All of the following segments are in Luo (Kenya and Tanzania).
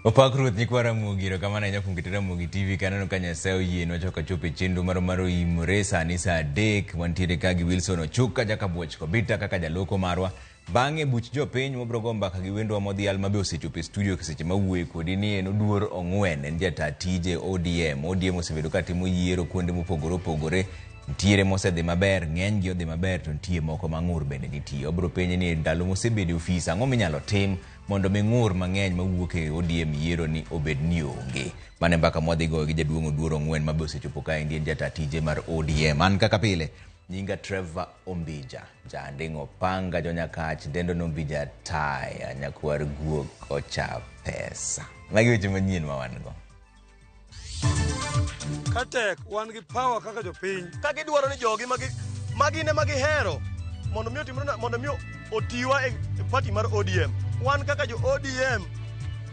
Opak Ruth nyikwa Ramogi kamana nya kuom Ramogi TV kaneno ka Nyasaye oyie wachoka chope chenro maro imore sani saa 3 wantiere ka gi Wilson Ochuka jaka buoch kobita kaka jaloko marwa bang'e buch jopiny mobro go mbaka gi wendwa modhial mabe osechopo e studio seche mawuoyo kodi ni en Oduor Ong'wen en jata tije ODM osebedo ka timo yiero kuonde mopogore opogore ntiere mosedhi maber ng'eny gi odhi maber to ntie moko mang'ur bende nitie obro penye ni ndalo mosebedo ofisa ang'o minyalo tim mondo ming'ur mang'eny mawuok e ODM yiero ni obed ni onge mane mbaka modhi go gi jaduong' Oduor Ong'wen mabe osechopo ka en jata tije mar ODM an kaka pile nyinga Trevor Ombija jandingo panga jonyakach dendo nombija taya nyakwar guok ocha pesa magi weche manyien ma wan go Katek wan gi power kaka jopiny ka gidwaro ni jogi magine magihero mondo mi otimre mondo mi otiwa e party mar ODM wan kaka jo ODM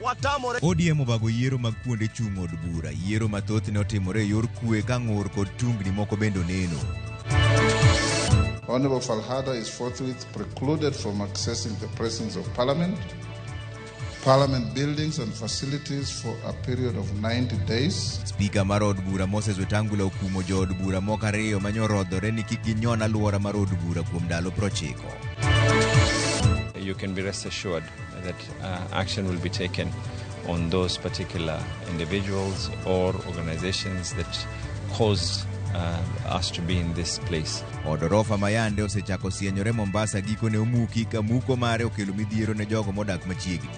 watamore ODM obago yiero mag kuonde chung' od bura yiero mathoth ne otimore yor kwe ka ng'ur kod tungni moko bendo neno Honorable Falhada is forthwith precluded from accessing the presence of Parliament buildings and facilities for a period of 90 days. Speaker mar od bura Moses Wetangula okumo jo od bura moko ariyo manyorodhore ni kik ginyon alwora mar od bura kuom ndalo 90. You can be rest assured that action will be taken on those particular individuals or organizations that caused us to be in this place. Odorofa Mayande osechako sienyore Mombasa giko ne omuki ka muko mare okelo midhiero ne jogo modak machiegni.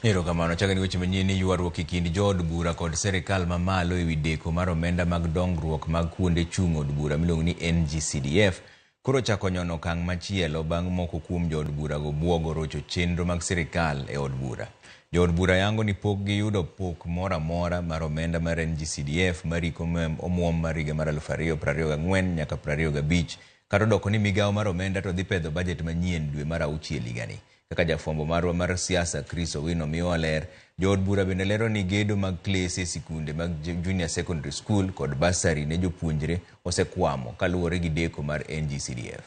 Ero kamano chaka ni weche manyien ni ywaruok e kind jood bura kod serikal mamalo ewi deko mar omenda mag dongruok mag kuonde chung' od bura miluongo ni NGCDF koro chako nyono okang' machielo bang' moko kuom jood bura go buogo rocho chenro mag serikal e od bura. Jood bura yango ni pok giyudo pok mora mora mar omenda mar NGCDF mariko omuom mar higa mar 2024 nyaka 25 kata doko ni migawo mar omenda to dhi pedho budget manyien dwe mar 6 higani. Kaka jafwambo marwa mar siasa Chris Owino miyo ler jood bura bende lero ni gedo mag klese sikunde mag junior secondary school kod basari ne jopuonjre osekwamo kaluwore gi deko mar NGCDF.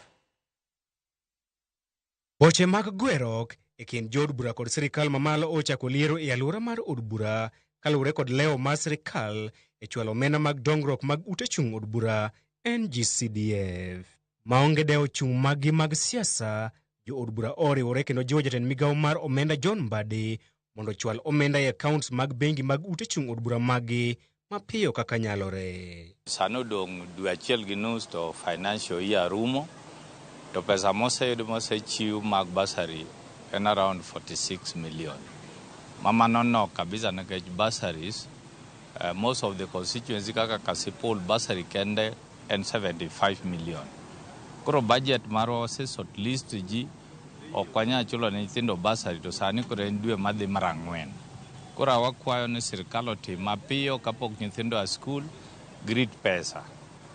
Weche mag gwerok e kind jood bura kod sirikal mamalo ochako liero e alwora mar od bura kaluwore kod leo mar sirikal e chwalo omenda mag dongruok mag ute chung' od bura NGCDF. Maonge dewo chung' mag siasa jo od bura oriwore kendo jiwo jatend migawo mar omenda John Mbadi mondo chwal omenda e accounts mag bengi mag ute chung' od bura magi mapiyo kaka nyalore. Sano dong dwe achiel gi nus to financial year rumo to pesa mosechiw mag basari en around 46 million. Mama no kabisa nikech bursaries most of the constituency kaka Kasipul basari kende en 75 million. Koro budget maro se at least ji okwanya chulo ne nyithindo basari to sani koro en dwe madhi mar 4. Koro wakwayo ni sirikal otim mapiyo kapok nyithindo a school grit pesa.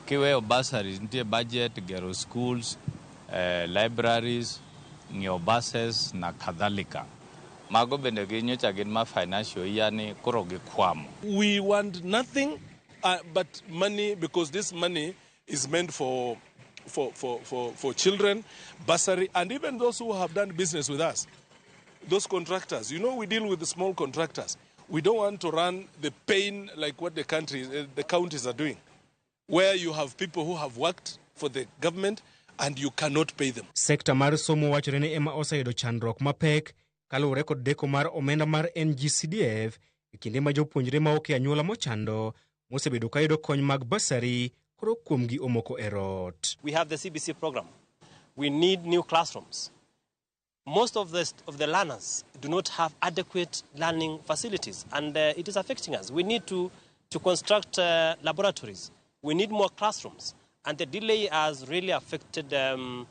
Kiweyo basari nitie budget gero schools, libraries, ng'iewo buses na kadhalika. Mago bende ginyocha gin ma financial year ni koro gikwamo. We want nothing but money because this money is meant for children, bursary, and even those who have done business with us. Those contractors, you know, we deal with the small contractors. We don't want to run the pain like what the counties are doing, where you have people who have worked for the government and you cannot pay them. Sekta mar somo wachore ni ema oseyudo chandruok mapek kaluwore kod deko mar omenda mar NGCDF e kinde ma jopuonjre ma ok anyuola mochando mosebedo ka yudo kony mag basari koro kuomgi omoko erot. We have the CBC program. We need new classrooms. Most of the learners do not have adequate learning facilities and it is affecting us. We need to construct laboratories. We need more classrooms. And the delay has really affected the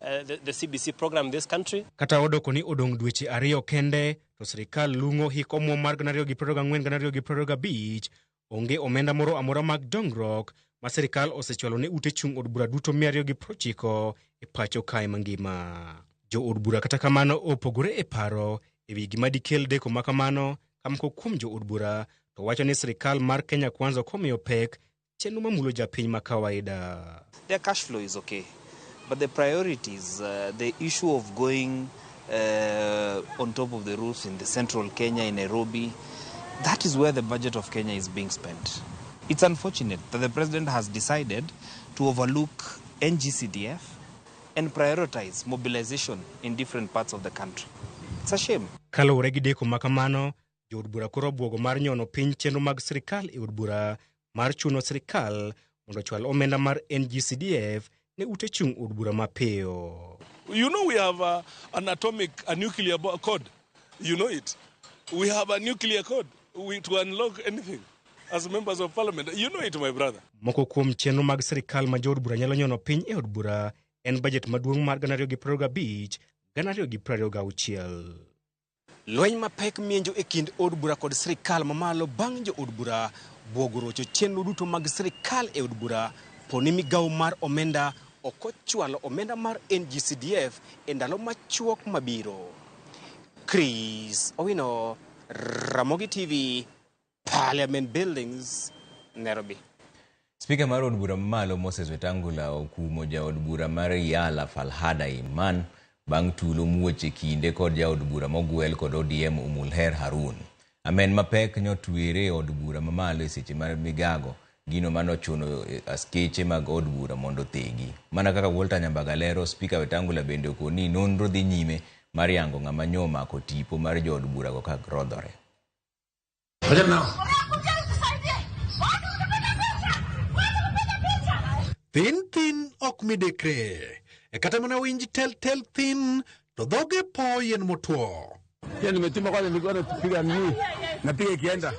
CBC program in this country. Kata odoko ni odong dweche ariyo kende to sirikal lungo hiko omuom mar 2024-2025 onge omenda moro amora mag dongruok ma sirikal osechwalo ne ute chung od bura duto 290 e pacho kae mangima. Jo od bura kata kamano opogore e paro e wi gima dikel deko ma kamano, kamko kuom jo od bura to wacho ni sirikal mar Kenya Kwanza komiyo pek chenro mamulo japiny ma kawaida. Their cash flow is okay, but the priority is the issue of going on top of the roofs in the central Kenya, in Nairobi. That is where the budget of Kenya is being spent. It's unfortunate that the president has decided to overlook NGCDF and prioritize mobilization in different parts of the country. It's a shame. Kalore gi deko makamano, jo od bura koro buogo mar nyono piny chenro mag sirikal e od bura mar chuno sirikal mondo chwal omenda mar NGCDF ne ute chung od bura mapiyo. You know we have a nuclear code. You know it. We have a nuclear code to unlock anything as members of parliament. You know it, my brother. Moko kuom chenro mag sirikal ma jo od bura nyalo nyono piny e od bura en budget maduong' mar 2025, 2026. Lweny mapek mienjo e kind od bura kod sirikal mamalo bang' jo od bura buogo rocho chenro duto mag sirikal e od bura poni migawo mar omenda okochwalo omenda mar NGCDF e ndalo machuok mabiro. Chris Owino, Ramogi TV, Parliament Buildings, Nairobi. Speaker mar od bura mamalo Moses Wetangula okumo ja od bura mar Yala Falhada Iman bang' tulo muoche kinde kod ja od bura mogwel kod ODM Umulher Harun. Amen mapek nyotwere od bura mamalo e seche mar migago gino manochuno askeche mag od bura mondo thegi. Mana kaka Walter Nyambagalero, Speaker Wetangula bende okoni nonro dhi nyime mar yango ng'ama nyoma ko tipo mar jo od bura go kag rodhore. Thin ok midekre. E kata mana winji tel thin to dhoge po yen motwo. Nimetima kwa nilikuwa napiga mguu. Napiga kienda.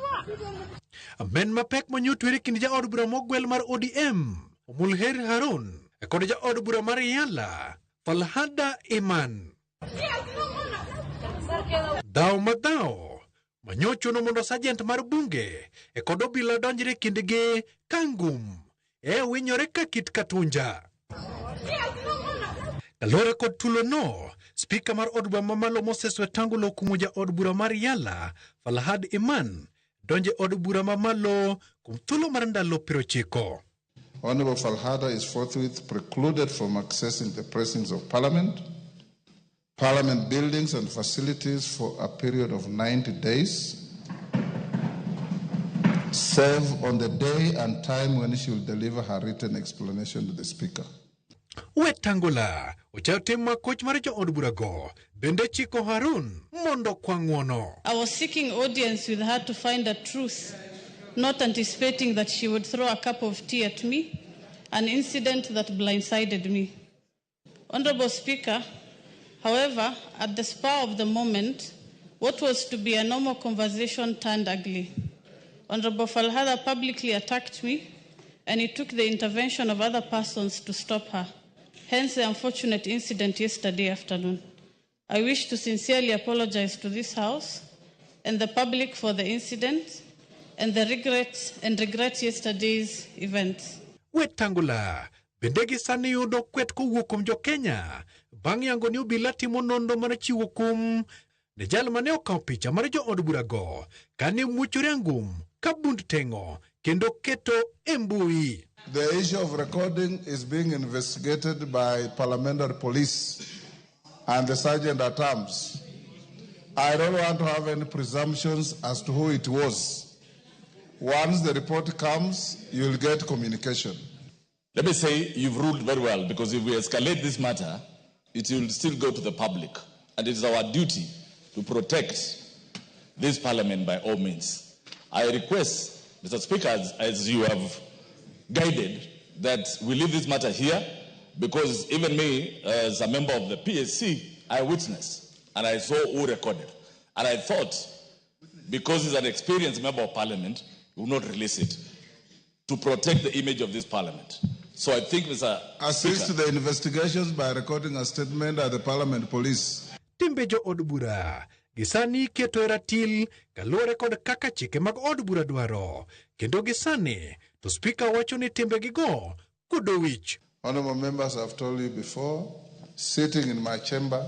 Amen mapek manyotwere kind ja od bura mogwel mar ODM Umulher Harun kod ja od bura mar Yala Falhada Iman. Dao madao manyochuno mondo sajent mar bunge kod obila donjre kindgi kangum winyore ka kit katunja. Kalore kod tulo no, Speaker mar od bura mamalo Moses Wetangula okumo ja od bura mar Yala Falhad Iman donje od bura mamalo kum tulo mar ndalo 90. Honorable Falhada is forthwith precluded from accessing the precincts of Parliament, Parliament buildings and facilities for a period of 90 days, save on the day and time when she will deliver her written explanation to the Speaker. Wetangula ochatim makoch mar jo od bura go bende chiko Harun mondo kwang'wono. I was seeking audience with her to find a truth, not anticipating that she would throw a cup of tea at me, an incident that blindsided me. Honorable Speaker, however, at the spur of the moment, what was to be a normal conversation turned ugly. Honorable Falhada publicly attacked me, and it took the intervention of other persons to stop her. Hence the unfortunate incident yesterday afternoon. I wish to sincerely apologize to this House and the public for the incident and regret yesterday's events. Wetangula bende gisani yudo kwet kowuok kuom jo Kenya bang' yango ni obila timo nonro mar chiwo kum ne jal mane okawo picha mar jo od bura go kane muchore angum ka bund teng'o kendo keto e mbui. The issue of recording is being investigated by Parliamentary Police and the Sergeant at Arms. I don't want to have any presumptions as to who it was. Once the report comes, you'll get communication. Let me say you've ruled very well, because if we escalate this matter, it will still go to the public. And it is our duty to protect this parliament by all means. I request, Mr. Speaker, as you have guided, that we leave this matter here, because even me, as a member of the PSC, I witnessed and I saw who recorded. And I thought, because he's an experienced member of parliament, he will not release it to protect the image of this parliament. So I think, Mr. Assist to the investigations by recording a statement at the Parliament Police. Timbe jo od bura gisani keto e ratil kaluwore kod kaka chike mag od bura dwaro, kendo gisani to spika wacho ni timbegigo kudo wich. Honorable members, I've told you before, sitting in my chamber,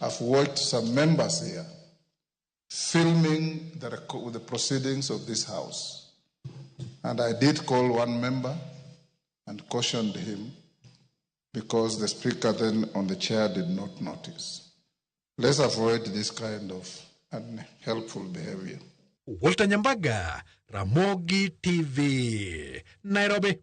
I've watched some members here filming the proceedings of this House. And I did call one member and cautioned him because the speaker then on the chair did not notice. Let's avoid this kind of unhelpful behavior. Walter Nyambaga, Ramogi TV, Nairobi.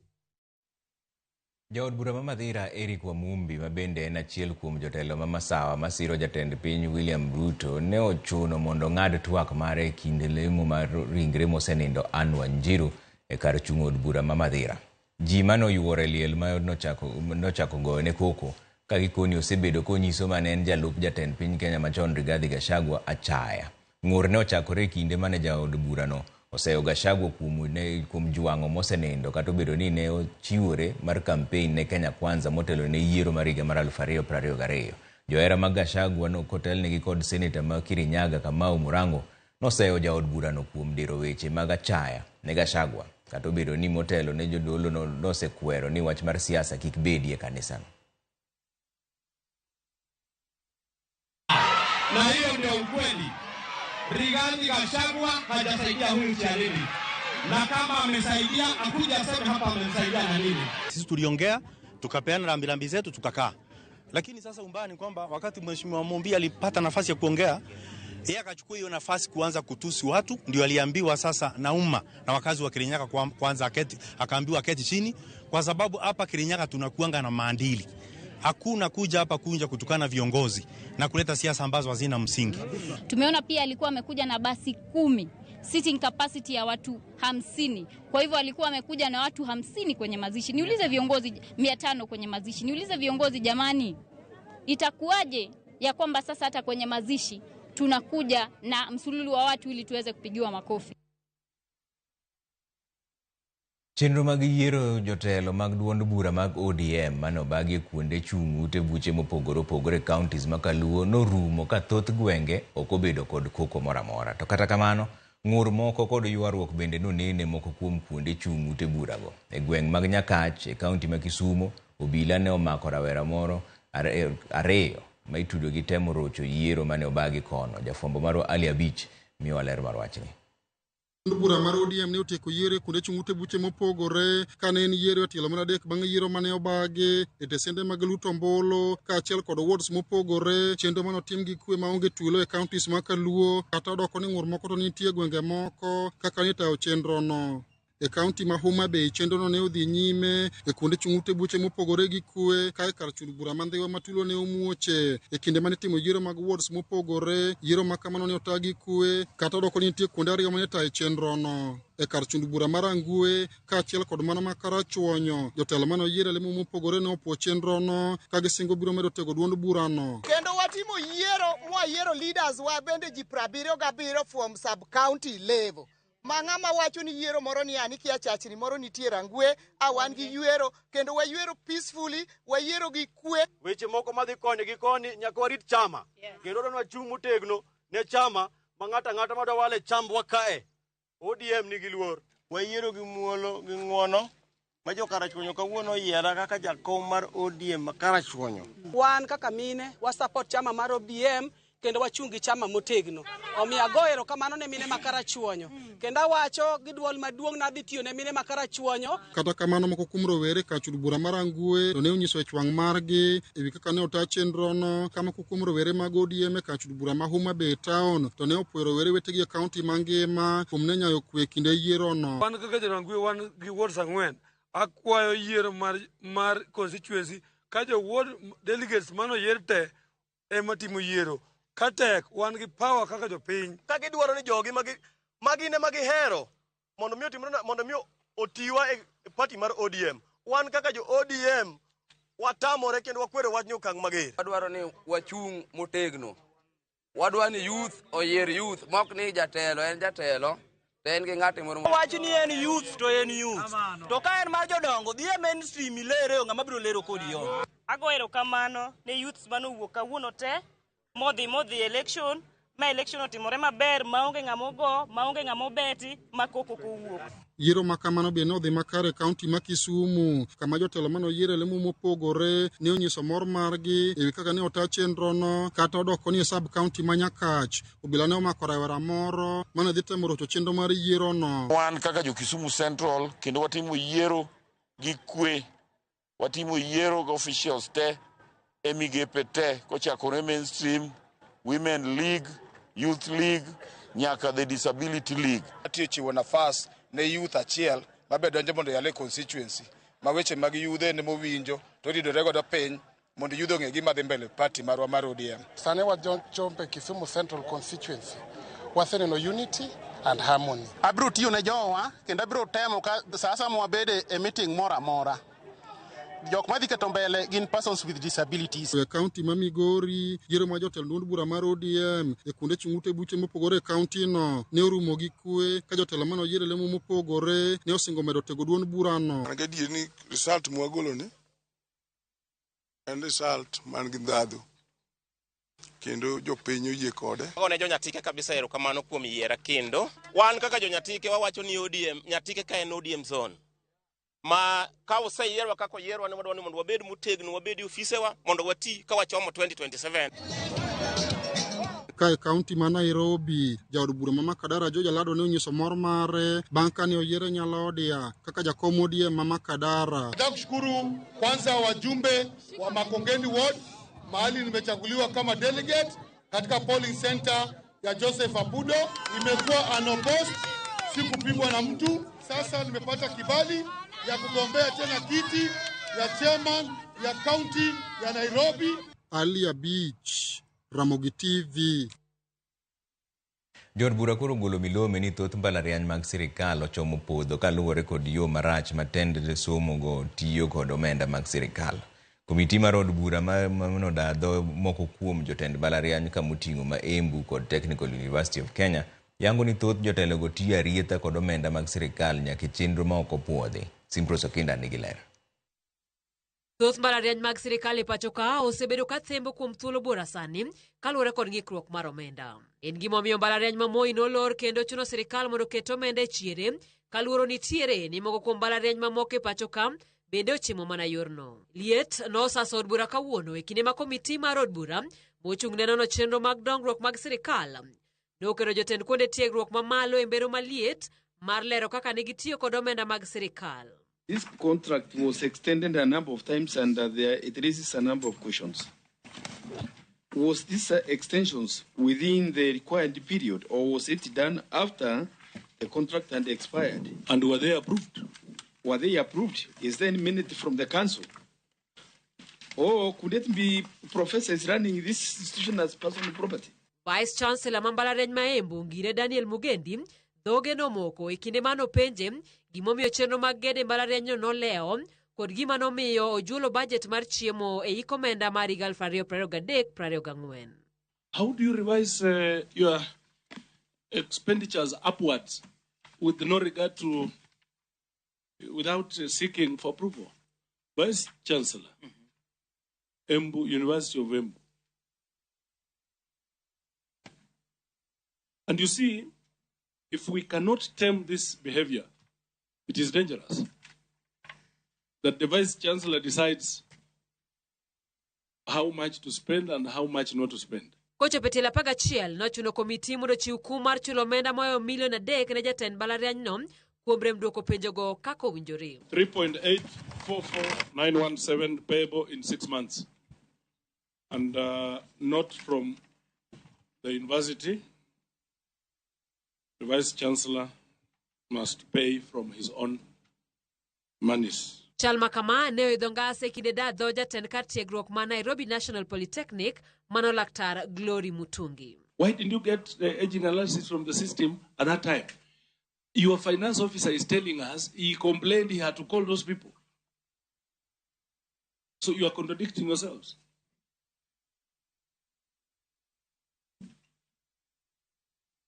Jaod bura ma Mathira Eric Wamumbi mabende en achiel kuom jotelo ma masawa masiro jatend piny William Ruto ne ochuno mondo ng'ad twak mare e kinde lemo mar ringre mosenindo Anne Wanjiru e kar chung' od bura ma Mathira. Ji manoyuoro liel ma nochako goyo ne koko ka gikoni osebedo konyiso mane en jalup jatend piny Kenya machon Rigathi Gachagua achaya. Ng'ur ne ochakore kinde mane jaod burano oseyo Gachagua kuom jwang'o mosenindo kata obedo ni ne ochiwore mar campaign ne Kenya Kwanza motelo ne yiero mar higa mar 2022. Johera mag Gachagua no kotelnegi kod senator ma Kirinyaga Kamau Murango noseyo jaod burano kuom diro weche mag achaya ne Gachagua kata obedo ni motelo ne jodolo nosekwero ni wach mar siasa kik bedie kanisano. Na hiyo ndio ukweli. Rigathi Gachagua hajasaidia huyu Chialini. Na kama amesaidia, akuja aseme hapa amemsaidia na nini. Sisi tuliongea, tukapeana rambirambi zetu, tukakaa. Lakini sasa umbaya ni kwamba wakati Mheshimiwa Mumbi alipata nafasi ya kuongea, yeye akachukua hiyo nafasi kuanza kutusi watu, ndio aliambiwa sasa na umma na wakazi wa Kirinyaga kwanza akaambiwa keti chini, kwa sababu hapa Kirinyaga tunakuanga na maadili. Hakuna kuja hapa kutukana viongozi na kuleta siasa ambazo hazina msingi. Tumeona pia alikuwa amekuja na basi 10, sitting capacity ya watu 50. Kwa hivyo alikuwa amekuja na watu 50 kwenye mazishi. Niulize viongozi 500 kwenye mazishi. Niulize viongozi jamani, itakuwaje ya kwamba sasa hata kwenye mazishi tunakuja na msululu wa watu ili tuweze kupigiwa makofi? Chenro mag yiero jotelo mag duond bura mag ODM manobagi kuonde chung' ute buche mopogore counties makaluo norumo ka thoth gwenge okobedo kod koko moramora. To kata kamano, ng'ur moko kod ywaruok bende nonene moko kuom kuonde chung' ute burago. E gweng' mag Nyakach e kaunti ma Kisumo, obila ne omako rawera moro ariyo ma itudo gi temo rocho yiero mane obagi kono. Jafwambo maro Ali Abich miyo ler mar wachni. Bura mar ODM ne otieko yiero kuonde chung' ute buche mopogore kane en yiero tielo mar adek bang' yiero mane obagi e tesende mag luto ombulu kaachiel kod wards mopogore. Chenro manotim gi kwe maonge tulo e counties ma Kaluo kata odoko ni ng'ur moko to nitie gwenge moko kaka nitayo chenro no. E kaunti ma Homa Bay chenro ne odhi nyime e kuonde chung' ute buche mopogore gi kwe kae kar chul bura mandhiwa matulo ne omuoche e kinde mane timo yiero mag wards mopogore. Yiero ma kamano ne otagi kwe kata odoko ni nitie kuonde ariyo mane tayo chenro no. E kar chund bura mar Angwe kaachiel kod mano ma Karachuonyo jotelo mane oyiero lemo mopogore ne opuo chenro no ka gisingo biro medo tego duond bura no. Kendo watimo yiero leaders wa bende ji 77 from sub county level. Mang'ama wacho ni yiero moro ni ani kia chachni moro nitie Rangwe awan gi yiero kendo wayiero peacefully wayiero gi kwe. Weche moko madhi konyo gi koni nyaka warit chama kendo donwa chung' motegno ne chama ma ng'ata ma wale chambwa kae. ODM nigi luor. Wayiero gi muolo gi ng'wono ma jo Karachuonyo kawuono yiera kaka jakom mar ODM ma Karachuonyo. Wan kaka mine wa support chama mar ODM kendo wachungi chama motegno. Omiyo agoero kamano ne mine ma Karachuonyo. Kendo wacho gi duol maduong' na dhi tiyo ne mine ma Karachuonyo. Kata kamano moko kuom rowere ka chud bura mar Angwe to ne onyiso chwang' margi ewi kaka ne ota chenro no. Kama kuom rowere mag ODM ka chud bura ma Homa Bay town to ne opuoyo rowere wetegi e kaunti mangima kuom ne nyayo kwe kinde yiero no. Wan kaka jo-Angwe wan gi wards 4 akwayo yiero mar constituency ka jo ward delegates mano yier te ema timo yiero. Katek wan gi power kaka jo piny. Ka gidwaro ni jogi magine magihero mondo mi otiwa e party mar ODM. Wan kaka jo ODM watamore kendo wakwero wach ni okang' mager. Wadwaro ni wachung' motegno. Wadwaro ni youth oyier youth mok ni jatelo en jatelo. En gi ng'ate moro wach ni en youth to en youth. To ka en mar jodongo dhi e mainstream ilere ng'ama biro lero kodi yo. Agoero kamano ne youths manowuok kawuono te modhi election Ma election otimore maber maonge ng'amogo, maonge ng'amobeti, makoko kowuok. Yiero makamano bende odhi makare kaunti ma Kisumu, kama jotelo manoyiere lemo mopogore ne onyiso mor margi ewi kaka ne ota chenrono kata odoko ni sub kaunti ma Nyakach. Obila ne omako rawera moro mane dhi temo rocho chenro mar yierono. Wan kaka jo Kisumu Central kendo watimo yiero gi kwe, watimo yiero gi officials te e migepe te kochakore mainstream, Women League, Youth League, nyaka the Disability League. Atiyo chiwo nafas ne youth achiel mabe donjo mondo yale constituency ma weche mag yudhe ne mowinjo to ridore godo piny mondo yudho ng'e gima dhi mbele party marwa mar ODM. Sane wajombe Kisumu Central constituency waseneno unity and harmony. Abro tiyo ne jowa kendo abro temo ka sasa mwabede e meeting mora mora. Jok madhi keto mbele gin persons with disabilities. E kaunti ma Migori, yiero ma jotelo duond bura mar ODM e kuonde chung'ute buche mopogore e kaunti no ne orumo gi kwe ka jotelo mano yiero lemo mopogore ne osingo medo tego duond burano. An gadier ni result mwagolo ni en result man gi ndhadhu kendo jopiny oyie kode. Ne jonyatike kabisa erokamano kuom yiera kendo wan kaka jonyatike wawacho ni ODM nyatike ka en ODM zone ma ka oseyierwa kako yierwa ne wadwani mondo wabed motegno wabedi ofisewa mondo wati ka wachomo 2027. Ka kaunti ma Nairobi, jaod bura ma Makadara George Alado ne onyiso mor mare bang' kane oyiere Nyalodia kaka jakom ODM ma Makadara. Nataka kushukuru kwanza wajumbe wa Makongeni Ward mahali nimechaguliwa kama delegate katika polling center ya Joseph Abudo. Imekuwa unopposed, sikupigwa na mtu. Sasa nimepata kibali ya kugombea tena kiti ya chairman ya county ya Nairobi. Alia Beach, Ramogi TV. Jod bura koro golo milome ni thoth mbalariany mag sirikal ochomo podho kaluwore kod yo marach matend somo go tiyo kod omenda mag sirikal. Komiti mar od bura manodadho moko kuom jotend mbalariany kamoting'o ma Embu kod Technical University of Kenya yango ni thoth jotelo go tiyo arietha kod omenda mag sirikal nyaka chenro ma ok opuodhi. Simpros Okinda nigi ler. Thoth mbalariany mag sirikal e pacho ka osebedo ka thembo kuom thuolo bora sani kaluwore kod ng'ikruok mar omenda. En gimomiyo mbalariany ma Moi nolor kendo chuno sirikal mondo ket omenda e chiere kaluwore nitiere ni moko kuom mbalariany mamoko e pacho ka bende ochimo mana yorno. Liet nosaso od bura kawuono e kinde ma komiti mar od bura mochung' ne nono chenro mag dongruok mag sirikal nokelo jotend kuonde tiegruok mamalo e mbero maliet mar lero kaka ne gitiyo kod omenda mag sirikal. This contract was extended a number of times and it raises a number of questions. Was this extensions within the required period or was it done after the contract had expired? And were they approved? Were they approved? Is there any minute from the council? Or could it be professors running this institution as personal property? Vice Chancellor Mambalariany ma Embu Ngire Daniel Mugendi dhoge nomoko e kinde mano penje gimomiyo chenro mag gede mbalariany no leo kod gima nomiyo ojulo budget mar chiemo e ikomenda mar 2023-2024. How do you revise your expenditures upwards with no regard to without seeking for approval? Vice Chancellor, Embu, University of Embu. And you see, if we cannot tame this behavior, it is dangerous that the Vice Chancellor decides how much to spend and how much not to spend. Kocho petela paga chiel nochuno komiti mondo chiw kum mar chulo omenda moyo milion 3 ne jatend mbalariany no kuom rem duoko penjogo kaka owinjore. 3.844917 payable in 6 months. And not from the university. The Vice Chancellor must pay from his own monies. Chalma kama ne oidho ngase kinde dadho jatend kar tiegruok ma Nairobi National Polytechnic mano laktar Glory Mutungi. Why didn't you get the aging analysis from the system at that time? Your finance officer is telling us he complained he had to call those people. So you are contradicting yourselves.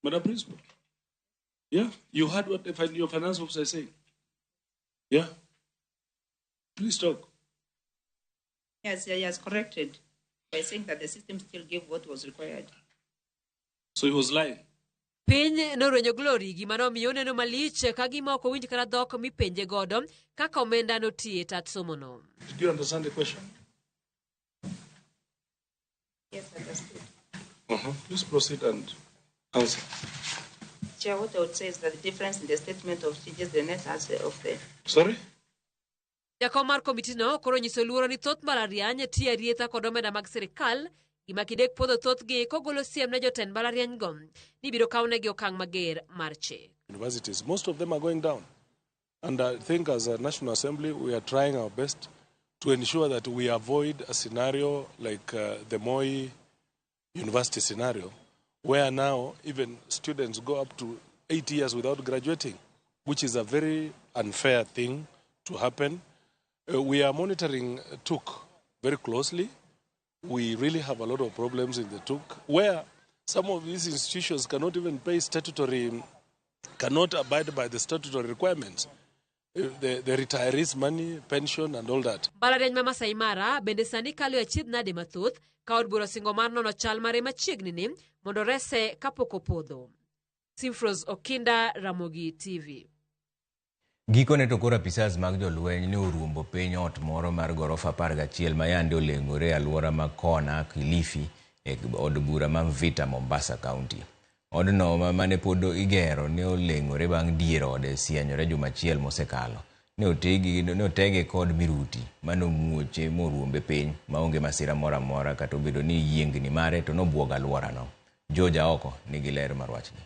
Madam Principal. Yeah, you heard what your finance officer is saying. Yeah. Please talk. Yes, he has corrected by saying that the system still gave what was required. So he was lying. Piny norwenyo Glory gima nomiyo neno malich ka gima ok owinj kata dhok mipenje godo kaka omenda notie tat somono. Did you understand the question? Yes, I understood. Please proceed and answer. Chair, what I would say is that the difference in the statement of TJs, the net answer of the... Sorry? Jakom mar komiti no koro nyiso luoro ni thoth mbalariany tiyo arietha kod omenda mag sirikal gima kidek podho thothgi kogolo siem ne jotend mbalariany go ni biro kawnegi okang' mager mar chik. Universities, most of them are going down. And I think as a National Assembly, we are trying our best to ensure that we avoid a scenario like the Moi University scenario, where now even students go up to 8 years without graduating, which is a very unfair thing to happen. We are monitoring TUK very closely. We really have a lot of problems in the TUK, where some of these institutions cannot even pay cannot abide by the statutory requirements. The retirees' money, pension, and all that. Mbalariany ma Masai Mara bende sani kalo achiedh nade mathoth ka od bura singo mar nono chal mare machiegni ni mondo rese kapok opodho. Simfros Okinda, Ramogi TV. Gikone to koro apisas mag jolweny ne oruombo piny ot moro mar gorofa 11 ma yande oleng'ore alwora ma Kona, Kilifi, e od bura ma Mvita, Mombasa County. Odno mane pod igero ne oleng'ore bang' dier ode sienyore jumachiel mosekalo. Ne otege kod miruti manomuoche moruombe piny maonge masira mora mora kata obedo ni yiengni mare to nobwogo alworano. Joja oko nigi ler mar wachni.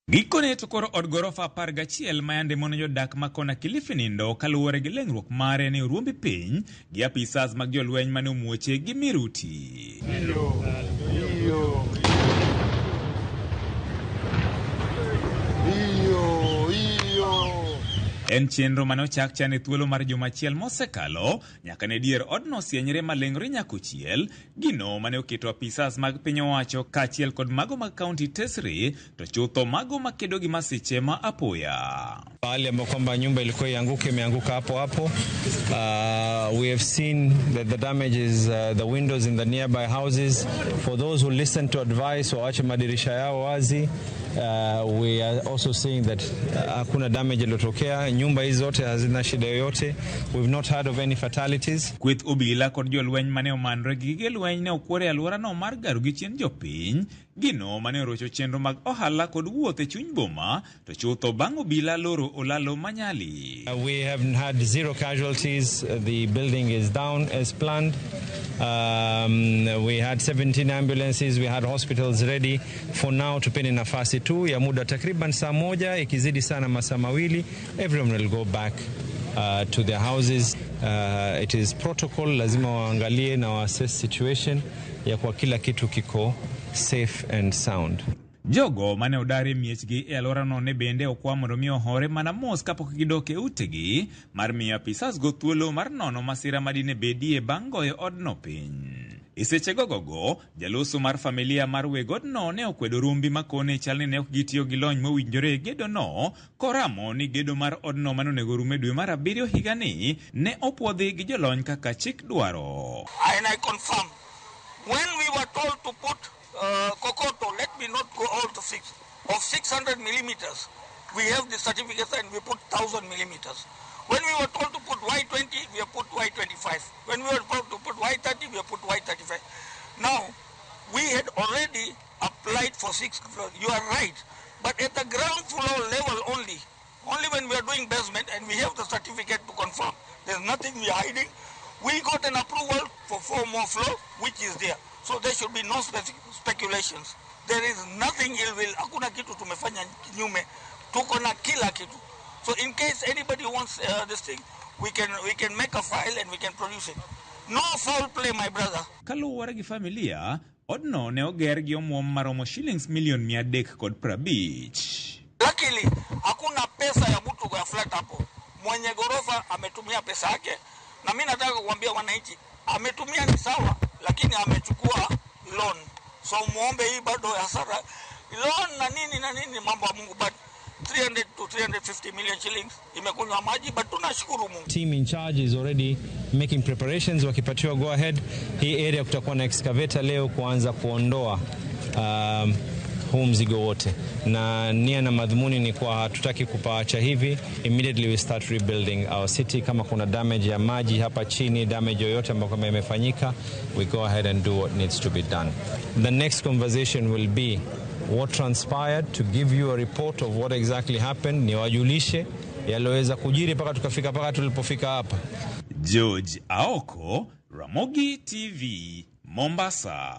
Gikone to koro od gorofa 11 ma yande mono jodak ma Kona, Kilifi nindo kaluwore gi leng'ruok mare ne oruombe piny gi apisas mag jolweny mane omuoche gi miruti. En chenro mane ochak chane thuolo mar jumachiel mosekalo nyaka ne dier odno sienyre maleng'ore nyakochiel gino mane oketo apisas mag piny owacho kaachiel kod mago mag kaunti tesre to chutho mago makedo gi masiche ma apoya. Pahali ambapo kwamba nyumba ilikuwa ianguke imeanguka hapo hapo. We have seen that the damage is the windows in the nearby houses. For those who listen to advice waache madirisha yao wazi. We are also seeing that hakuna damage iliyotokea. Nyumba hizo zote hazina shida yoyote. We've not heard of any fatalities. Kweth obila kod jolweny mane omanre gi gige lweny ne okwore alwora no mar garu gi chien jopiny gino mane orocho chenro mag ohala kod wuoth e chuny boma to chutho bang' obila loro olalo manyali. We have had 0 casualties. The building is down as planned. We had 17 ambulances. We had hospitals ready. For now tupeni nafasi tu ya muda takriban saa moja, ikizidi sana masaa mawili, everyone will go back to their houses. It is protocol, lazima waangalie na assess situation ya kwa kila kitu kiko safe and sound. Jogo mane odare miechgi e alwora no ne bende okwa mondo mi ohore mana mos kapok gidoke utegi mar miyo apisas go thuolo mar nono masira madine bedie bang' goyo odno piny. Iseche gogogo, jaloso mar familia mar wegodno ne okwedo rumbi makone chalni ne ok gitiyo gi lony mowinjore gedo no, koramo ni gedo mar odno manonego rume dwe mar 7 higani ne opwodhi gi jolony kaka chik dwaro. And I confirm, when we were told to put Kokoto, let me not go all to 6, of 600 millimeters, we have the certificates and we put 1,000 millimeters. When we were told to put Y20, we have put Y25. When we were told to put Y30, we have put Y35. Now, we had already applied for 6 floors. You are right. But at the ground floor level only when we are doing basement and we have the certificate to confirm, there's nothing we are hiding. We got an approval for 4 more floors, which is there. So there should be no speculations. There is nothing ill will. Hakuna kitu tumefanya kinyume. Tuko na kila kitu. So in case anybody wants this thing, we can make a file and we can produce it. No foul play, my brother. Kaluwore gi familia, odno ne oger gi omwom maromo shillings milion 350. Luckily, hakuna pesa ya mtu kwa flat hapo. Mwenye gorofa ametumia pesa yake, na mimi nataka kuambia wananchi, ametumia ni sawa, lakini amechukua loan. So muombe hii bado hasara. Loan na nini mambo ya Mungu, but 300 to 350 million shillings imekunywa maji, but tunashukuru Mungu. Team in charge is already making preparations. Wakipatiwa go ahead, hii area kutakuwa na excavator leo kuanza kuondoa huu mzigo wote, na nia na madhumuni ni kwa hatutaki kupaacha hivi. Immediately we start rebuilding our city. Kama kuna damage ya maji hapa chini, damage yoyote ambayo kama imefanyika, we go ahead and do what needs to be done. The next conversation will be what transpired, to give you a report of what exactly happened, niwajulishe yaloweza kujiri mpaka tulipofika hapa. George Aoko, Ramogi TV, Mombasa.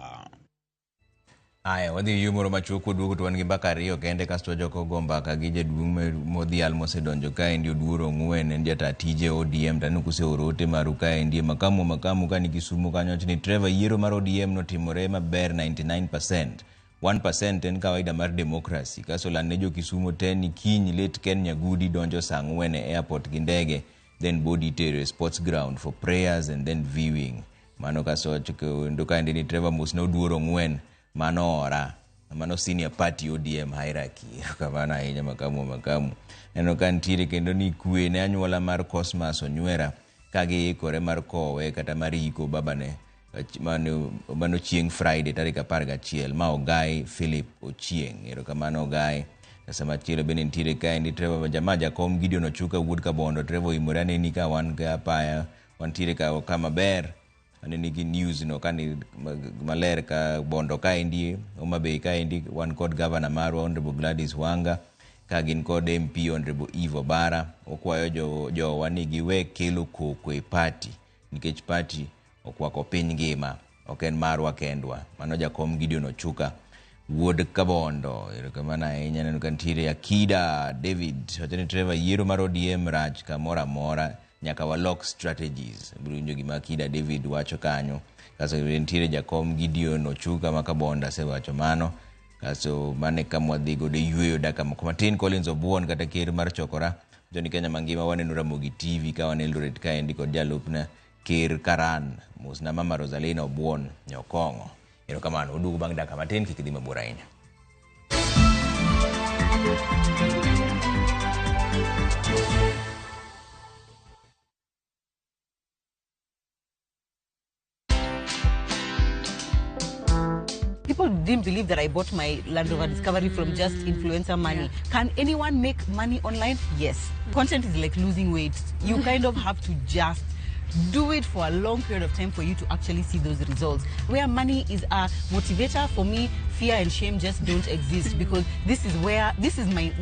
Aya, wadhi yumoro machuku dugu tuwangi mbaka rio kende kasto joko gomba kagije dume modhi almose donjo kae ndio duoro ng'wen ndia tatije ODM tanu kuse orote maruka ndia makamu kani Kisumu kanyo chini Trevor yiero mar ODM no timore maber 99%. 1% en kawaida mar democracy. Kaso lanejo Kisumu teni kinyi let Ken Nyagudi donjo saa 4 airport gindege, then body terror sports ground for prayers and then viewing. Mano kaso chuko ndoka ndini Trevor musno duoro ng'wen. Mano senior party ODM hierarchy kavana hinya makamu eno kantire kendo ni kwe ne anyuola mar Cosmas Onywera kage ikore mar kowe kata mariko babane mano chieng Friday tarik 11 ma Ogai Philip Ochieng erokamano Ogai. Sama chile benentire kae ndi Trevor jamaja kom Gideon Ochuka wuod Kabondo Trevor imurane ni ka wan ga paya wantire ka kama ber anenigi news no kani maler ka Bondo ka indi Homabay ka indi one code governor Maru Honorable Gladys Wanga kagin code MP Honorable Ivo Bara okwayo jo wanigi we kelo kokwe party nikech party okwako piny ngima oken marwa kendwa mano jakom Gideon Ochuka wuod Kabondo erokamana ahinya neno kantire Akida David hotene Trevor yiero mar ODM rach kamora mora nyaka walok strategies brunjo gima Akida David wacho kanyo kaso rentire jakom Gideon Ochuka makabonda se wacho mano kaso mane kamwa dhigo de yueyo daka matin Collins Obuon kata ker mar chokora joni Kenya mangima waneno Ramogi TV ka wanelo red ka endi kod jalupna ker Karan musna mama Rosalina Obuon Nyokongo erokamano udugu bang daka matin kikidhi mabura ahinya. People didn't believe that I bought my Land Rover Discovery from just influencer money. Yeah. Can anyone make money online? Yes. Content is like losing weight. You kind of have to just do it for a long period of time for you to actually see those results. Where money is a motivator, for me, fear and shame just don't exist because this is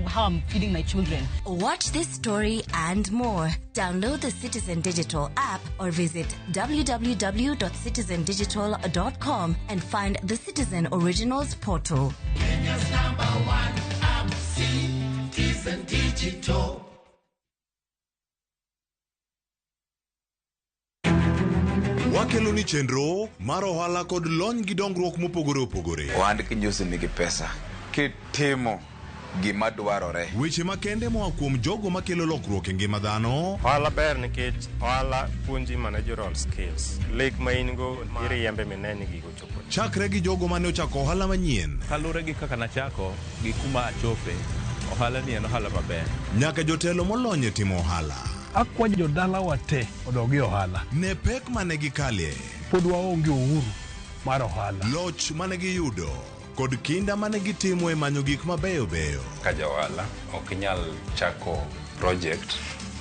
how I'm feeding my children. Watch this story and more. Download the Citizen Digital app or visit www.citizendigital.com and find the Citizen Originals portal. Kenya's #1 app, Citizen Digital. Wakeloni chenro mar ohala kod lony gi dongruok mopogore opogore. Ohand kinjusi nigi pesa kitimo gima dwarore. Weche makende moa kuom jogo makelo lokruok e ngima dhano. Ohala ber nikech ohala puonji managerial skills. Lek ma in go iriembe mineni gigo chopo. Chakre gi jogo mane ochako ohala manyien. Kalure gi kaka nachako gi kuma achope. Ohala ni en ohala maber. Nyaka jotelo molony e timo ohala. Akwa jodala wate odogi ohala. Ne pek mane gikalie. Pod waonge uhuru mar ohala. Loch mane giyudo kod kinda mane gitimo e manyo gik mabeyo beyo. Ka ohala ok nyal chako project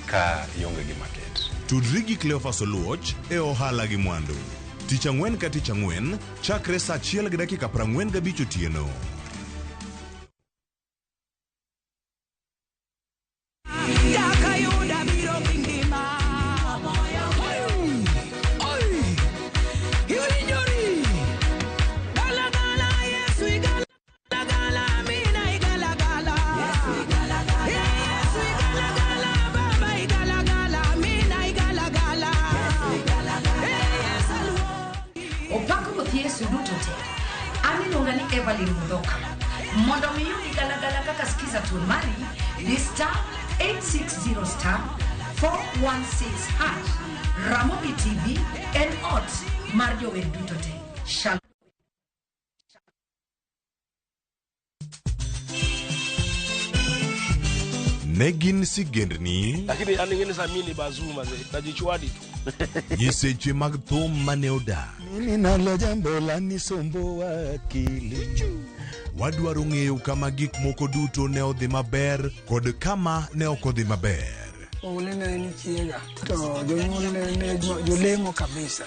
ka ionge gi market. Tudri gi Cleophas Oluoch e ohala gi mwandu. Tich ang'wen ka tich ang'wen chakre saa 1:45 otieno. Mondo miyudi galagala kaka skiza tunmari ni *860*416# Ramogi TV en ot mar jower duto te. Negin sigendni lakini aningene samini bazuma najichwadi tu Nyiseche mag thum mane oda. Mimi nalo jambo la nisombo akili. Wadwaro ng'eyo kama gik moko duto ne odhi maber kod kama ne ok odhi maber. Ole ni chiega to jonyuol ne jolemo kabisa.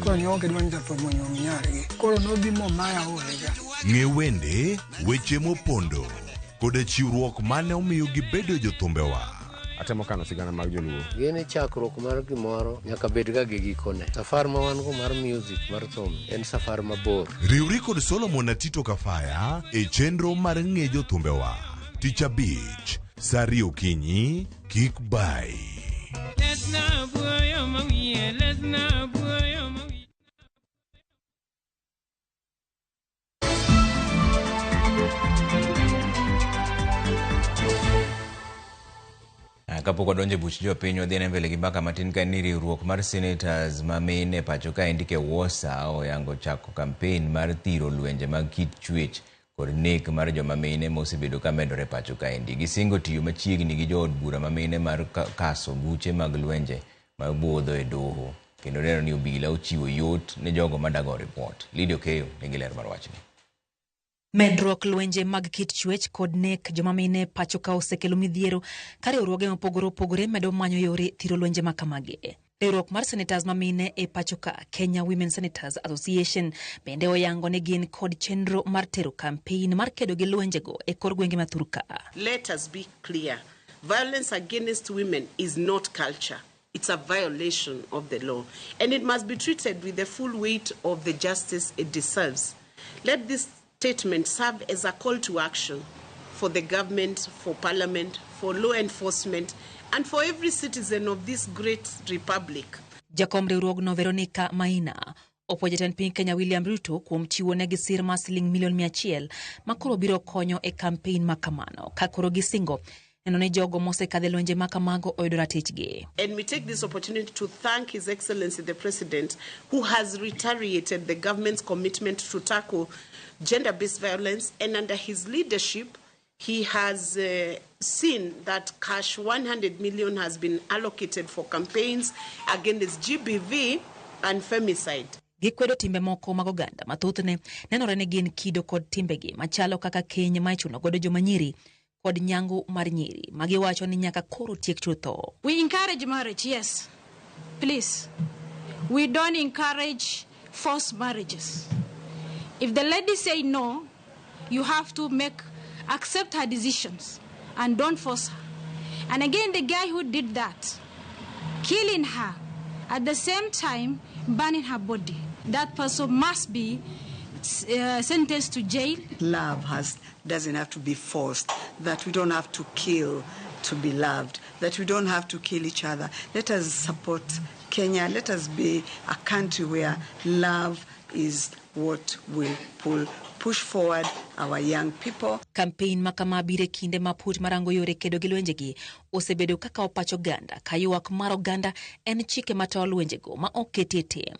Ko nyoke dwan japo monyo nyargi. Koro no bimo maya olega. Ng'e wende, weche mopondo kod chiwruok mane omiyo gibedo jothumbewa. Atemo kano sigana mag joluo. Gini chakruok mar gimoro nyaka bed ga gi gikone. Safar ma wan go mar music mar thum en safar mabor. Riwri kod Solomon Atito Kafaya e chenro mar ng'e jothumbewa. Tich Abich, Sari Okinyi, kik bai. Kapok wadonjo buch jopiny wadhi mbele gi mbaka matin ka ni riwruok mar senators ma mine pacho ka indike Wosa oyango chako kampen mar thiro lwenje mag kit chwech kod nek mar joma mine mosebedo ka medore pacho ka indi. Gisingo tiyo machiegni gi jood bura ma mine mar kaso buche mag lwenje ma budho e doho kendo neno ni obila ochiwo yot ne jogo madago report. Lidio Keyo nigi ler mar wachni. Medruok lwenje mag kit chwech kod nek joma mine pacho ka osekelo midhiero ka riwruoge mopogore opogore medo manyo yore thiro lwenje makamagi. Riwruok mar senators ma mine e pacho ka Kenya Women Senators Association bende oyango ne gin kod chenro mar tero campaign mar kedo gi lwenjego e kor gwenge ma Thurka. Let us be clear. Violence against women is not culture. It's a violation of the law, and it must be treated with the full weight of the justice it deserves. Let this statement serve as a call to action for the government, for parliament, for law enforcement, and for every citizen of this great republic. Jakom riwruogno Veronica Maina opuojo jatend piny Kenya William Ruto kuom chiwo ne sir mar siling milion 100 makoro biro konyo e campaign makamano ka koro gisingo neno ne jogo mosekadhe lwenje makamago oyudo ratichgi. And we take this opportunity to thank His Excellency the President, who has reiterated the government's commitment to tackle gender-based violence, and under his leadership he has seen that cash 100 million has been allocated for campaigns against GBV and femicide. Gikwedo timbe moko mag oganda mathothne nenore ne gin kido kod timbegi machalo kaka keny ma ichuno godo joma nyiri kod nyango mar nyiri magiwacho ni nyaka koro tiek chutho. We encourage marriage, yes, please. We don't encourage forced marriages. If the lady say no, you have to accept her decisions and don't force her. And again, the guy who did that, killing her, at the same time burning her body, that person must be sentenced to jail. Love doesn't have to be forced, that we don't have to kill to be loved, that we don't have to kill each other. Let us support Kenya. Let us be a country where love is what will push forward our young people. Campaign makama bire kinde maput marango yore kedo gi lwenjegi osebedo kaka opacho ganda kayuak mar oganda en chike matao lwenjego ma oketie tem.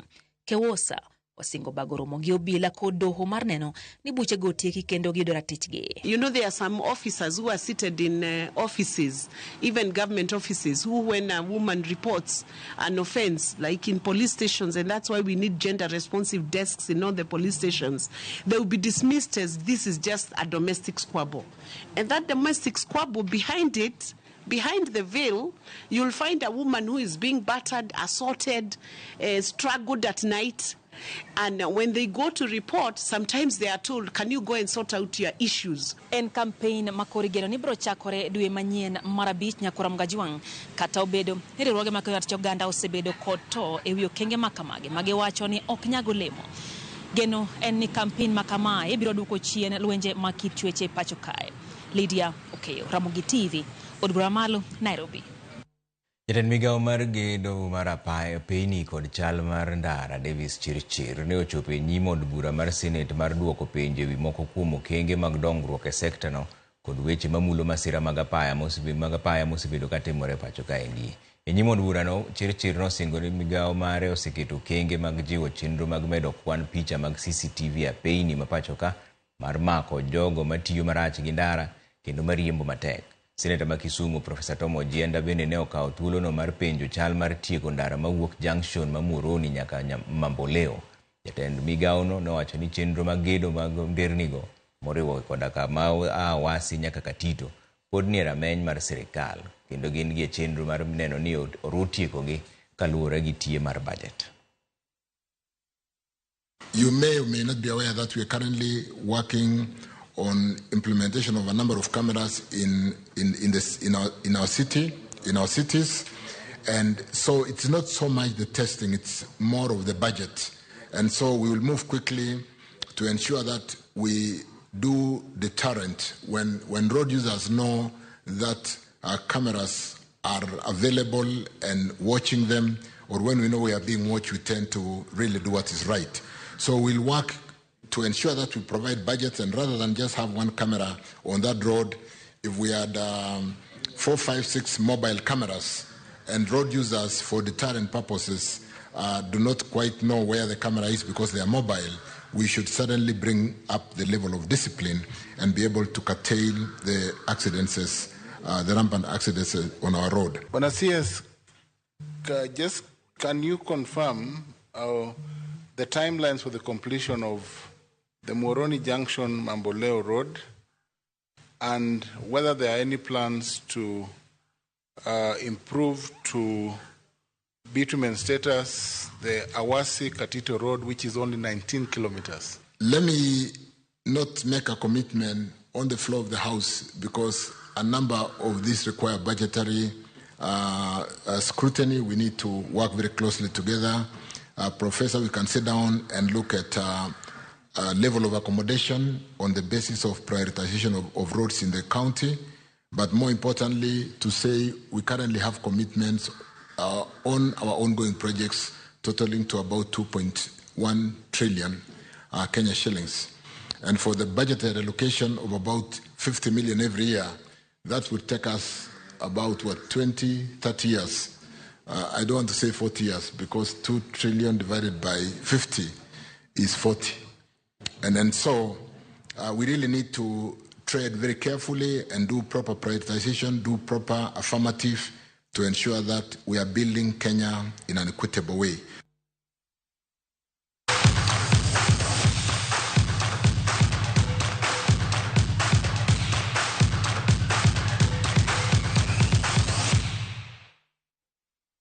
Kewosa osingo bagoro mogi obila kod doho mar neno ni buche go tieki kendo gi doratichgi. You know, there are some officers who are seated in offices, even government offices, who when a woman reports an offense, like in police stations, and that's why we need gender responsive desks in all the police stations, they will be dismissed as this is just a domestic squabble. And that domestic squabble, behind it, behind the veil, you'll find a woman who is being battered, assaulted, struggled at night. And when they go to report, sometimes they are told, can you go and sort out your issues? En campaign makorigero ni bro chakore dwe manyien marabich nyakora mgajiwang kata obedo riwruoge makoyo choganda osebedo koto e wiyo kenge makamage magiwacho ni ok nyago lemo. Geno en ni campaign makama biro duko chien lwenje makit chweche pacho kae. Lydia Okeyo, Ramogi TV, od bura malo, Nairobi. Jatend migao mar gedo mar apaya piny kod chal mar ndara Davis Chirchir ne ochopo e nyim od bura mar Senate mar duoko penjo ewi moko kuom okenge mag dongruok e sekta no kod weche mamulo masira mag apaya mosebedo katimore pacho kaendi. E nyim od bura no, Chirchir nosingo ni migao mare oseketo okenge mag jiwo chenro mag medo kwan picha mag CCTV a piny ma pacho ka mar mako jogo matiyo marach gi ndara kendo mariembo matek. Senator ma Kisumu Professor Tom Ojienda bende ne okawo thuolono mar penjo chal mar tieko ndara mawuok junction ma Muhoroni nyaka Mamboleo. Jatend migaono nowacho ni chenro mag gedo mag ndernigo moriwo koda kama wasi nyaka Katito pod ni rameny mar sirikal kendo gin gi chenro mar neno ni orutiekogi kaluwore gi tiye mar budget. You may or may not be aware that we are currently working on implementation of a number of cameras in our cities, and so it's not so much the testing; it's more of the budget. And so we will move quickly to ensure that we do deterrent when road users know that our cameras are available and watching them, or when we know we are being watched, we tend to really do what is right. So we'll work to ensure that we provide budgets, and rather than just have one camera on that road, if we had 4, 5, 6 mobile cameras, and road users for deterrent purposes do not quite know where the camera is because they are mobile, we should suddenly bring up the level of discipline and be able to curtail the accidents, the rampant accidents on our road. Bwana CS, just can you confirm the timelines for the completion of the Muhoroni Junction Mamboleo Road, and whether there are any plans to improve to bitumen status the Awasi Katito Road, which is only 19 kilometers? Let me not make a commitment on the floor of the House because a number of these require budgetary scrutiny. We need to work very closely together. Professor, we can sit down and look at level of accommodation on the basis of prioritization of roads in the county, but more importantly, to say we currently have commitments on our ongoing projects totaling to about 2.1 trillion Kenya shillings. And for the budgeted allocation of about 50 million every year, that would take us about, 20, 30 years. I don't want to say 40 years because 2 trillion divided by 50 is 40. And then so we really need to tread very carefully and do proper prioritization, do proper affirmative to ensure that we are building Kenya in an equitable way.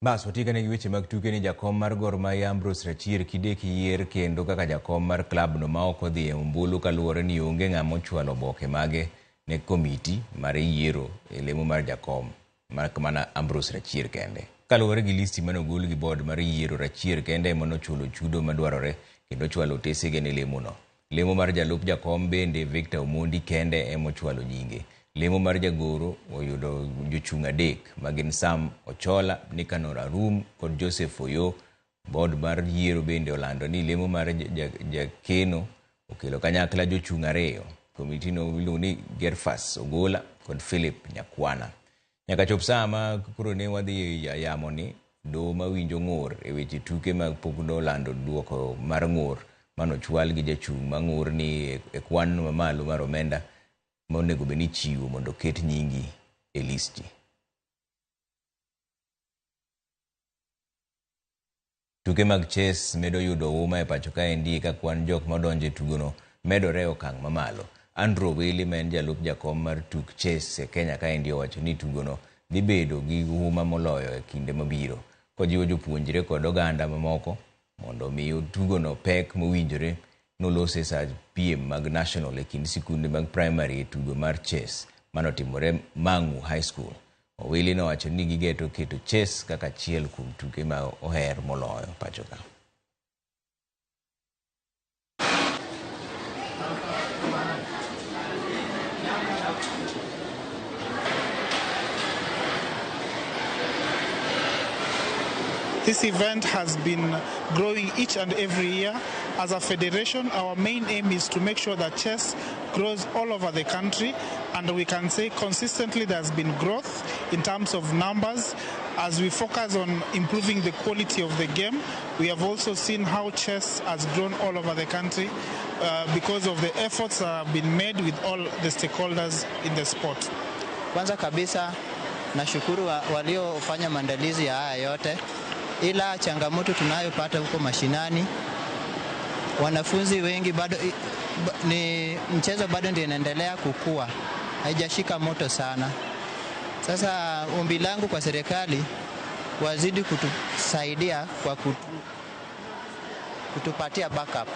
Bas watikane gi weche mag tuke ni jakom mar Gor Mahia Ambrose Rachir kideki yier kendo kaka jakom mar klab no ma ok odhi e ombulu kaluwore ni onge ng'ama ochwalo oboke mage ne komiti mar yiero e lemo mar jakom mar kamana Ambrose Rachir kende. Kaluwore gi listi mane ogol gi board mar yiero, Rachir kende ema nochulo chudo madwarore kendo chwalo tesege ne lemo no. Lemo mar jalup jakom bende Victor Omondi kende ema ochwalo nyinge. Lemo mar jagoro oyudo jochung' adek magin Sam Ochola, Nikanor Arum kod Joseph Oyo. Board mar yiero bende olando ni lemo mar jakeno okelo kanyakla jochung' ariyo. Komiti no iluongo ni Gerfas Ogola kod Philip Nyakwana. Nyaka chop sama koro ne wadhi yamo ni do mawinjo ng'ur e weche tuke mag pokno olando duoko mar ng'ur manochwal gi jachung' mang'ur ni e kwan mamalo mar omenda monego beni chiwo mondo ket nyingi e listi. Tuke mag chess medo yudo uma e pacho kaendi ka kwan jok madonje tugono medore okang' mamalo. Andrew Willi men jalup jakom mar tuk chess e Kenya kaendi owacho ni tugono dhi bedo gi uma moloyo e kinde mabiro, kojiwo jopuonjre kod oganda mamoko mondo miyo tugono pek mowinjore nolose sa piem mag national e kind sikunde mag primary e tugo mar chess manotimore Mangu High School. Willi nowacho ni gigeto keto chess kaka achiel kuom tuke ma oher moloyo pacho ka. This event has been growing each and every year. As a federation, our main aim is to make sure that chess grows all over the country, and we can say consistently there's been growth in terms of numbers. As we focus on improving the quality of the game, we have also seen how chess has grown all over the country because of the efforts that have been made with all the stakeholders in the sport. Kwanza kabisa nashukuru waliofanya maandalizi ya haya yote, ila changamoto tunayopata huko mashinani, wanafunzi wengi bado ni mchezo bado ndio inaendelea kukua, haijashika moto sana. Sasa ombi langu kwa serikali wazidi kutusaidia kwa kutupatia backup.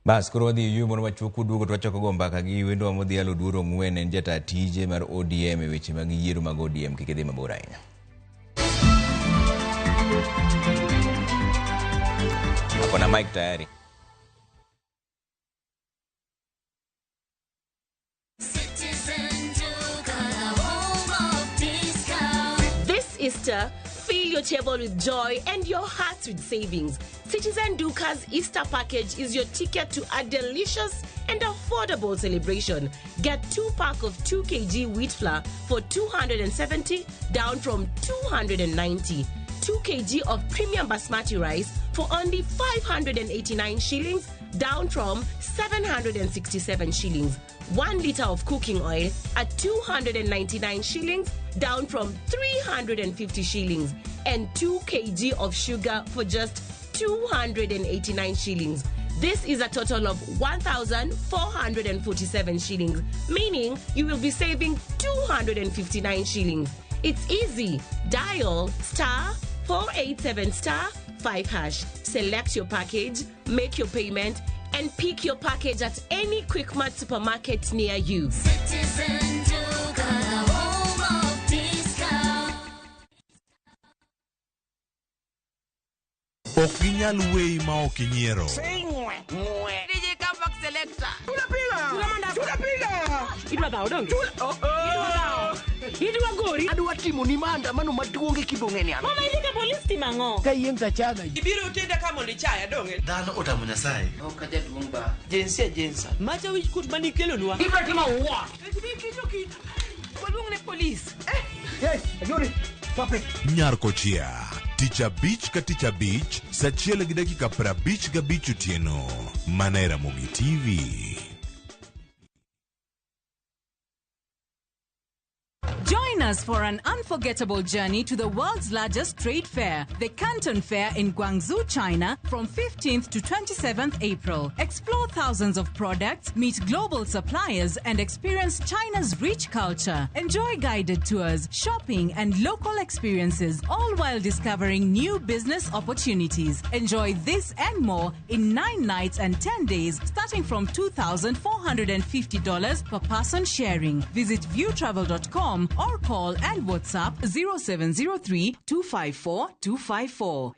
Bas koro wadhi yumo machuku duogo twachako go mbaka gi wendo modhi alo duoro ng'wen en jata tije mar ODM e weche mag yiero mag ODM kik idhi mabor ahinya. Akona mic tayari. This Easter, fill your table with joy and your heart with savings. Citizen Duca's Easter package is your ticket to a delicious and affordable celebration. Get 2-pack of 2 kg wheat flour for 270, down from 290. 2 kg of premium basmati rice for only 589 shillings, down from 767 shillings. 1 liter of cooking oil at 299 shillings, down from 350 shillings. And 2 kg of sugar for just 289 shillings. This is a total of 1,447 shillings, meaning you will be saving 259 shillings. It's easy. Dial *487*5#. Select your package, make your payment, and pick your package at any Quickmart supermarket near you. Citizen Duca, home of discount. Okinyal wei ma okinyiero. DJ Kapak Selector. Idwa dhao dong. Idwa gori. Adwa timo ni maandamano maduong' kibong'eni ano. Mama ilika polisi timang'o. Ka yiem tachaga. Ibiro utenda kama ndichaya donge. Dhano otamo Nyasaye. Okaja duong' ba. Jensa. Macha wich kut mani kelo nwa. Ibiro timo what? Waluong ne polisi. Yes, ayuri. Pape. Nyarkochia. Ticha Beach ka Ticha Beach, sachiel gi dakika 55 otieno. Mana Ramogi TV. Join us for an unforgettable journey to the world's largest trade fair, the Canton Fair in Guangzhou, China, from 15th to 27th April. Explore thousands of products, meet global suppliers, and experience China's rich culture. Enjoy guided tours, shopping, and local experiences, all while discovering new business opportunities. Enjoy this and more in 9 nights and 10 days, starting from $2,450 per person sharing. Visit viewtravel.com or call and WhatsApp 0703 254 254.